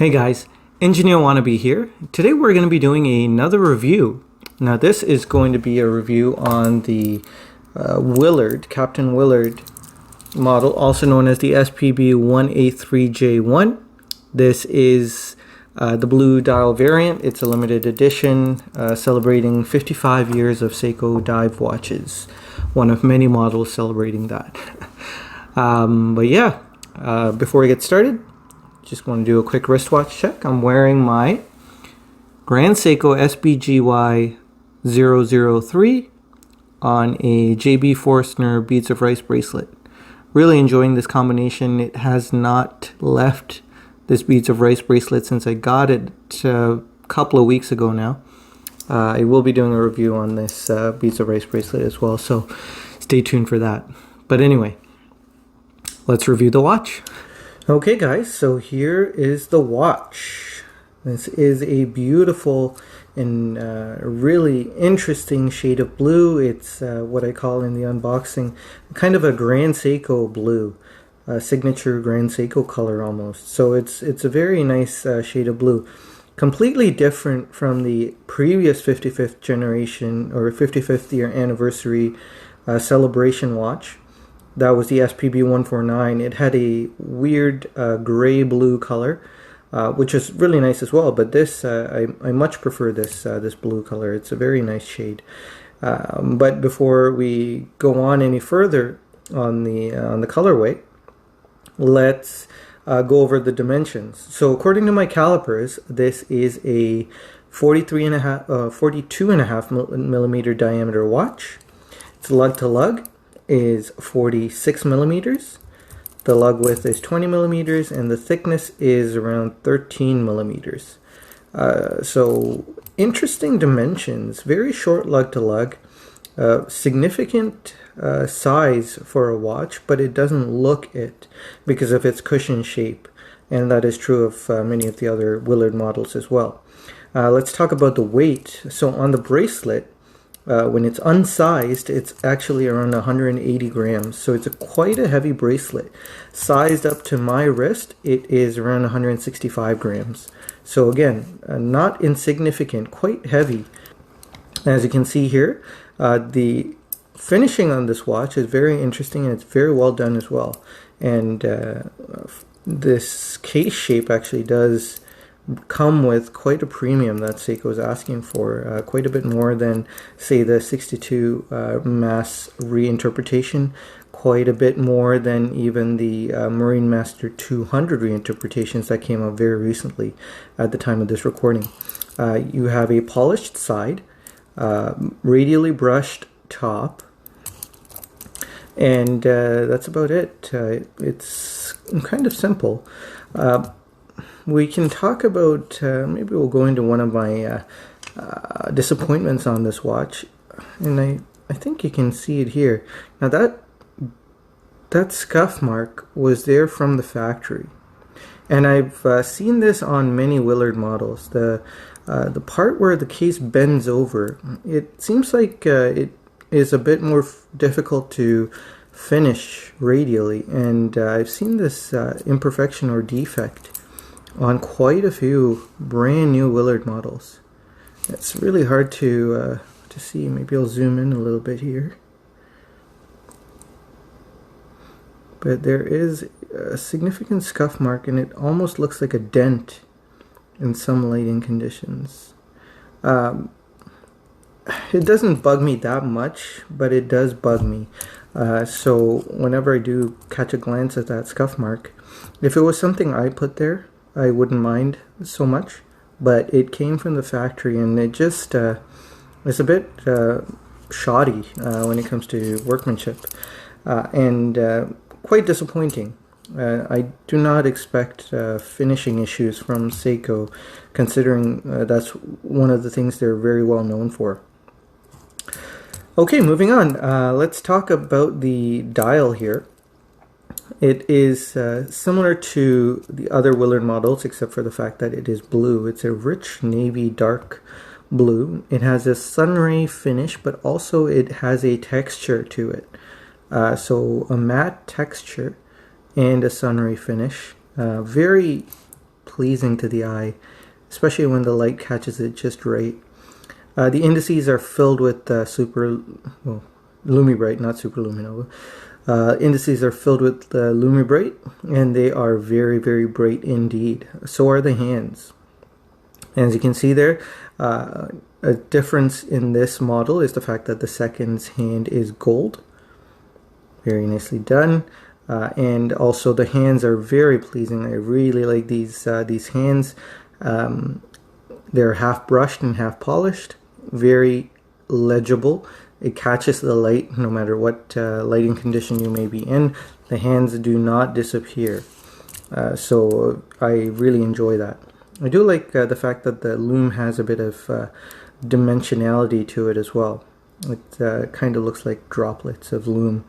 Hey guys, Engineer Wannabe here. Today we're going to be doing another review. Now this is going to be a review on the Willard, Captain Willard model, also known as the SPB183J1. This is the blue dial variant. It's a limited edition celebrating 55 years of Seiko dive watches. One of many models celebrating that. But yeah, before we get started, just want to do a quick wristwatch check. I'm wearing my Grand Seiko SPBGY003 on a JB Forstner Beads of Rice bracelet. Really enjoying this combination. It has not left this Beads of Rice bracelet since I got it a couple of weeks ago now. I will be doing a review on this Beads of Rice bracelet as well, so stay tuned for that. But anyway, let's review the watch. Okay guys, so here is the watch. This is a beautiful and really interesting shade of blue. It's what I call in the unboxing kind of a Grand Seiko blue, signature Grand Seiko color almost. So it's a very nice shade of blue. Completely different from the previous 55th generation or 55th year anniversary celebration watch. That was the SPB149. It had a weird gray blue color, which is really nice as well. But this, I much prefer this this blue color. It's a very nice shade. But before we go on any further on the colorway, let's go over the dimensions. So according to my calipers, this is a 42.5 millimeter diameter watch. It's lug to lug is 46 millimeters. The lug width is 20 millimeters, and the thickness is around 13 millimeters. So interesting dimensions. Very short lug to lug. Significant size for a watch, but it doesn't look it because of its cushion shape, and that is true of many of the other Willard models as well. Let's talk about the weight. So on the bracelet, when it's unsized, it's actually around 180 grams. So it's quite a heavy bracelet. Sized up to my wrist, it is around 165 grams. So again, not insignificant, quite heavy. As you can see here, the finishing on this watch is very interesting, and it's very well done as well. And this case shape actually does come with quite a premium that Seiko is asking for, quite a bit more than, say, the 62 mass reinterpretation, quite a bit more than even the Marine Master 200 reinterpretations that came out very recently at the time of this recording. You have a polished side, radially brushed top, and that's about it. It's kind of simple. We can talk about, maybe we'll go into one of my disappointments on this watch, and I think you can see it here. Now that scuff mark was there from the factory, and I've seen this on many Willard models. The part where the case bends over, it seems like it is a bit more difficult to finish radially, and I've seen this imperfection or defect on quite a few brand new Willard models. It's really hard to see. Maybe I'll zoom in a little bit here. But there is a significant scuff mark, and it almost looks like a dent in some lighting conditions. It doesn't bug me that much, but it does bug me. So whenever I do catch a glance at that scuff mark, if it was something I put there, I wouldn't mind so much, but it came from the factory, and it just it's a bit shoddy when it comes to workmanship, and quite disappointing. I do not expect finishing issues from Seiko, considering that's one of the things they're very well known for. Okay, moving on. Let's talk about the dial here. It is similar to the other Willard models, except for the fact that it is blue. It's a rich navy dark blue. It has a sunray finish, but also it has a texture to it. So a matte texture and a sunray finish. Very pleasing to the eye, especially when the light catches it just right. The indices are filled with Lumi-Bright, not Super Luminova. Indices are filled with Lumi-Bright, and they are very, very bright indeed. So are the hands. As you can see there, a difference in this model is the fact that the second's hand is gold. Very nicely done. And also the hands are very pleasing. I really like these hands. They're half brushed and half polished. Very legible. It catches the light no matter what lighting condition you may be in. The hands do not disappear. So I really enjoy that. I do like the fact that the loom has a bit of dimensionality to it as well. It kind of looks like droplets of loom.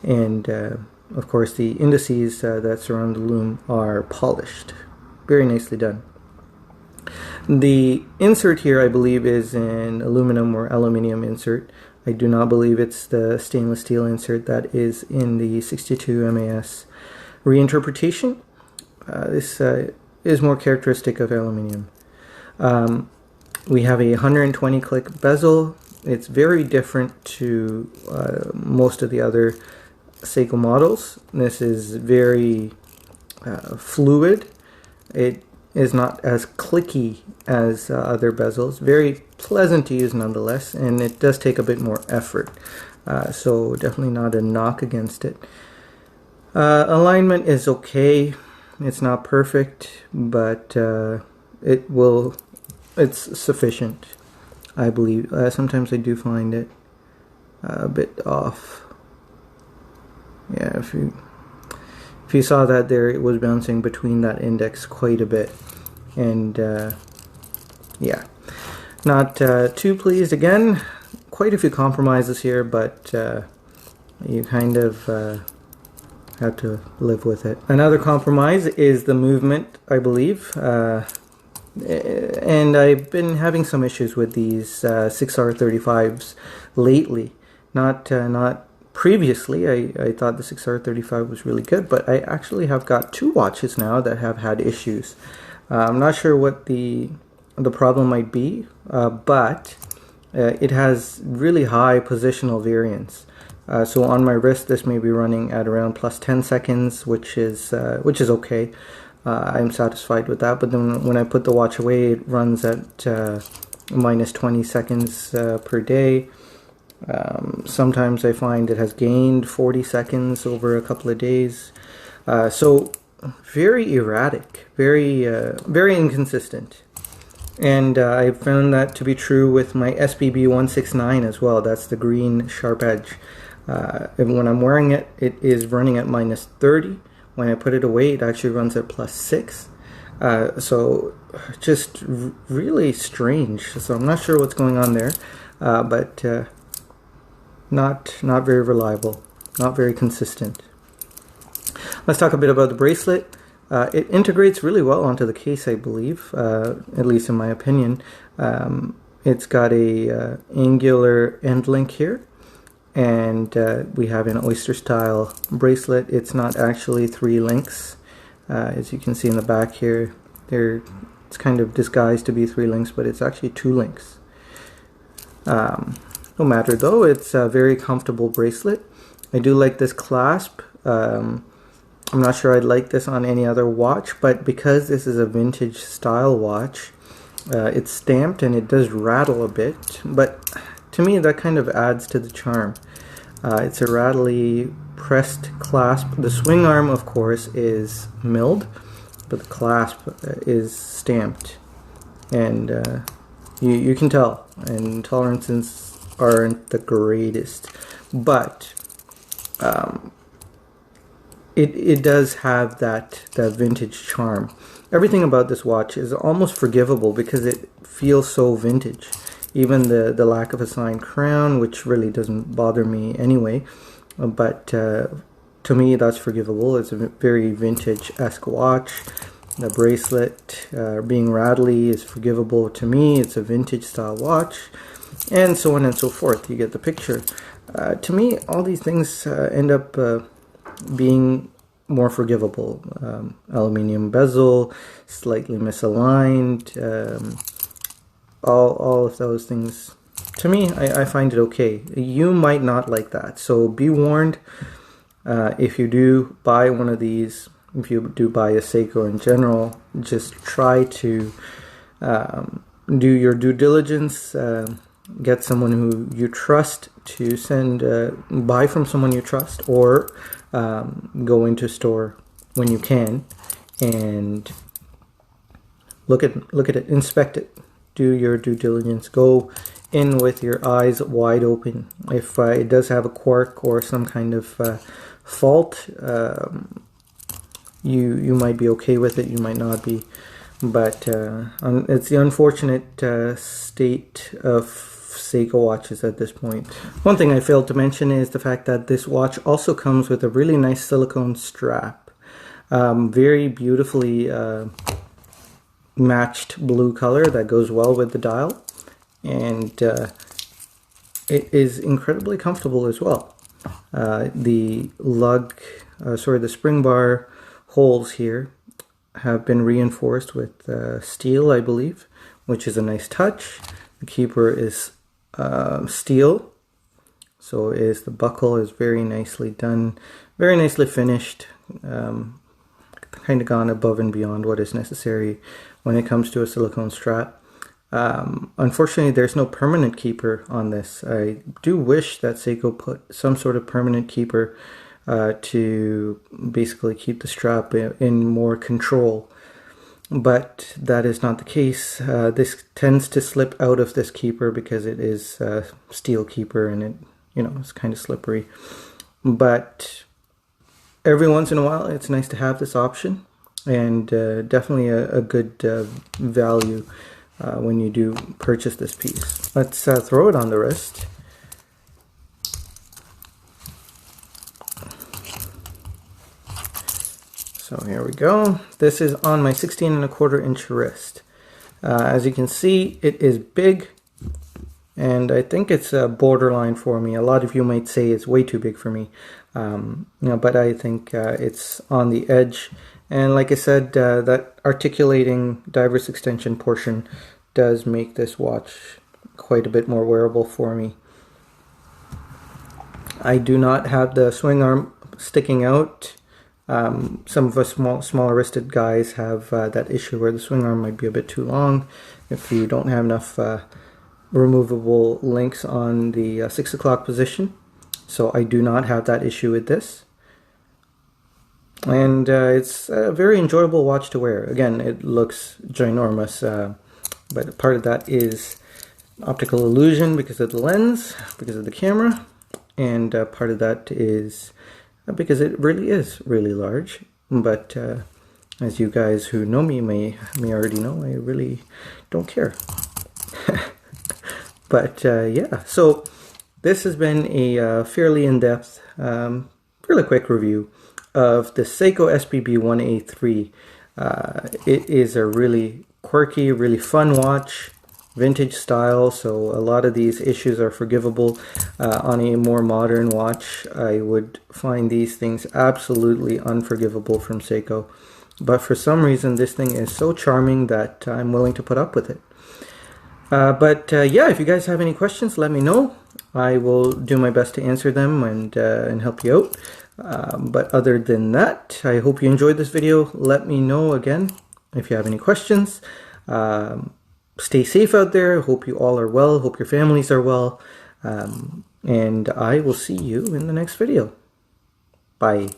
And of course the indices that surround the loom are polished. Very nicely done. The insert here I believe is an aluminum or aluminium insert. I do not believe it's the stainless steel insert that is in the 62 MAS reinterpretation. This is more characteristic of aluminium. We have a 120 click bezel. It's very different to most of the other Seiko models. This is very fluid. It is not as clicky as other bezels. Very pleasant to use nonetheless, and it does take a bit more effort. So definitely not a knock against it. Alignment is okay. It's not perfect, but it's sufficient, I believe. Sometimes I do find it a bit off. Yeah, if you saw that there, it was bouncing between that index quite a bit. And yeah, not too pleased. Again, quite a few compromises here, but you kind of have to live with it. Another compromise is the movement, I believe. And I've been having some issues with these 6R35s lately. Not previously. I thought the 6R35 was really good, but I actually have got two watches now that have had issues. I'm not sure what the problem might be, but it has really high positional variance. So on my wrist, this may be running at around plus 10 seconds, which is okay. I'm satisfied with that. But then when I put the watch away, it runs at minus 20 seconds per day. Sometimes I find it has gained 40 seconds over a couple of days. So very erratic, very inconsistent. And I found that to be true with my SPB169 as well. That's the green sharp edge. And when I'm wearing it, it is running at minus 30. When I put it away, it actually runs at plus 6. So just really strange. So I'm not sure what's going on there, but not very reliable, not very consistent. Let's talk a bit about the bracelet. It integrates really well onto the case, I believe, at least in my opinion. It's got a angular end link here, and we have an oyster style bracelet. It's not actually 3 links, as you can see in the back here. It's kind of disguised to be 3 links, but it's actually 2 links. No matter though, it's a very comfortable bracelet. I do like this clasp. I'm not sure I'd like this on any other watch, but because this is a vintage style watch, it's stamped and it does rattle a bit, but to me that kind of adds to the charm. It's a rattly pressed clasp. The swing arm, of course, is milled, but the clasp is stamped, and you can tell, and tolerances aren't the greatest, but it does have that vintage charm. Everything about this watch is almost forgivable because it feels so vintage. Even the lack of a signed crown, which really doesn't bother me anyway, but to me that's forgivable. It's a very vintage-esque watch. The bracelet being rattly is forgivable to me. It's a vintage style watch, and so on and so forth. You get the picture. To me, all these things end up being more forgivable. Aluminium bezel, slightly misaligned, all of those things. To me, I find it okay. You might not like that, so be warned. If you do buy one of these, if you do buy a Seiko in general, just try to do your due diligence. Get someone who you trust to buy from someone you trust, or go into a store when you can and look at it, inspect it, do your due diligence. Go in with your eyes wide open. If it does have a quirk or some kind of fault, you might be okay with it, you might not be, but it's the unfortunate state of Seiko watches at this point. One thing I failed to mention is the fact that this watch also comes with a really nice silicone strap. Very beautifully matched blue color that goes well with the dial, and it is incredibly comfortable as well. The the spring bar holes here have been reinforced with steel, I believe, which is a nice touch. The keeper is steel, so is the buckle. Is very nicely done, very nicely finished. Kind of gone above and beyond what is necessary when it comes to a silicone strap. Unfortunately, there's no permanent keeper on this. I do wish that Seiko put some sort of permanent keeper to basically keep the strap in more control, but that is not the case. This tends to slip out of this keeper because it is a steel keeper, and it, it's kind of slippery. But every once in a while, it's nice to have this option, and definitely a good value when you do purchase this piece. Let's throw it on the wrist. So here we go. This is on my 16¼ inch wrist. As you can see, it is big, and I think it's borderline for me. A lot of you might say it's way too big for me, but I think it's on the edge. And like I said, that articulating diver's extension portion does make this watch quite a bit more wearable for me. I do not have the swing arm sticking out. Some of us smaller wristed guys have that issue where the swing arm might be a bit too long if you don't have enough removable links on the 6 o'clock position. So I do not have that issue with this. And it's a very enjoyable watch to wear. Again, it looks ginormous, but part of that is optical illusion because of the lens, because of the camera, and part of that is because it really is really large. But as you guys who know me may already know, I really don't care. But yeah, so this has been a fairly in-depth, fairly quick review of the Seiko SPB183. It is a really quirky, really fun watch, vintage style, so a lot of these issues are forgivable. On a more modern watch, I would find these things absolutely unforgivable from Seiko. But for some reason, this thing is so charming that I'm willing to put up with it. Yeah, if you guys have any questions, let me know. I will do my best to answer them and help you out. But other than that, I hope you enjoyed this video. Let me know again if you have any questions. Stay safe out there. Hope you all are well. Hope your families are well. And I will see you in the next video. Bye.